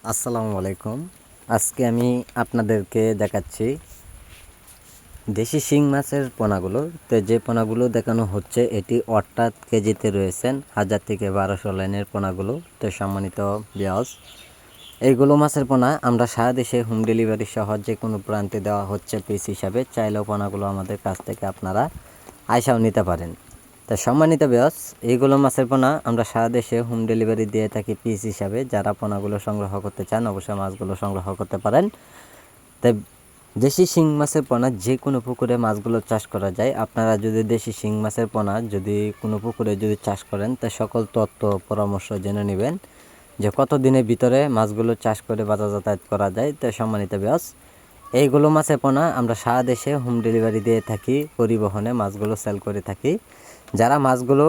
আসসালামু আলাইকুম। আজকে আমি আপনাদেরকে দেখাচ্ছি দেশি শিং মাছের পোনাগুলো। তো যে পোনাগুলো দেখানো হচ্ছে এটি অর্থাৎ কেজিতে রয়েছেন 1000 থেকে 1200 লাইনের পোনাগুলো। তো সম্মানিত ভিউয়ার্স, এইগুলো মাছের পোনা আমরা সারা দেশে হোম ডেলিভারি সহ যে কোনো প্রান্তে দেওয়া হচ্ছে পিস হিসাবে। চাইলেও পোনাগুলো আমাদের কাছ থেকে আপনারা আইসাও নিতে পারেন। তা সম্মানিত ভিউয়ার্স, এইগুলো মাছের পোনা আমরা সারা দেশে হোম ডেলিভারি দিয়ে থাকি পিস হিসাবে। যারা পোনাগুলো সংগ্রহ করতে চান অবশ্যই মাছগুলো সংগ্রহ করতে পারেন। তাই দেশি শিং মাছের পোনা যে কোনো পুকুরে মাছগুলো চাষ করা যায়। আপনারা যদি দেশি শিং মাছের পোনা যদি কোনো পুকুরে যদি চাষ করেন তা সকল তথ্য পরামর্শ জেনে নেবেন যে কত দিনের ভিতরে মাছগুলো চাষ করে বাজার যাতায়াত করা যায়। তাই সম্মানিত ভিউয়ার্স, এইগুলো মাছের পোনা আমরা সারা দেশে হোম ডেলিভারি দিয়ে থাকি, পরিবহনে মাছগুলো সেল করে থাকি। যারা মাছগুলো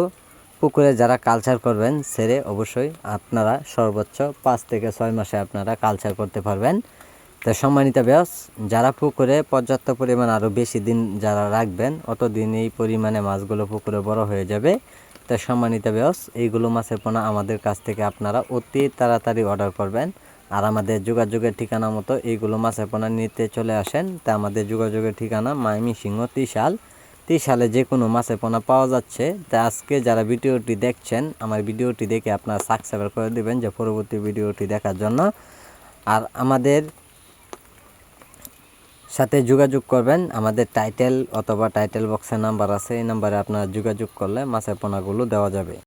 পুকুরে যারা কালচার করবেন সেরে অবশ্যই আপনারা সর্বোচ্চ 5 থেকে 6 মাসে আপনারা কালচার করতে পারবেন। তো সম্মানিত ভিউয়ার্স, যারা পুকুরে পর্যাপ্ত পরিমাণ আরও বেশি দিন যারা রাখবেন অত দিন এই পরিমাণে মাছগুলো পুকুরে বড় হয়ে যাবে। তো সম্মানিত ভিউয়ার্স, এইগুলো মাছের পোনা আমাদের কাছ থেকে আপনারা অতি তাড়াতাড়ি অর্ডার করবেন আর আমাদের যোগাযোগের ঠিকানা মতো এইগুলো মাছের পোনা নিতে চলে আসেন। তা আমাদের যোগাযোগের ঠিকানা ময়মনসিংহ ত্রিশালে যে কোনো মাছের পোনা পাওয়া যাচ্ছে। তা আজকে যারা ভিডিওটি দেখছেন আমার ভিডিওটি দেখে আপনারা সাবস্ক্রাইব করে দেবেন যে পরবর্তী ভিডিওটি দেখার জন্য। আর আমাদের সাথে যোগাযোগ করবেন, আমাদের টাইটেল অথবা টাইটেল বক্সের নাম্বার আছে, এই নাম্বারে আপনারা যোগাযোগ করলে মাছের পোনাগুলো দেওয়া যাবে।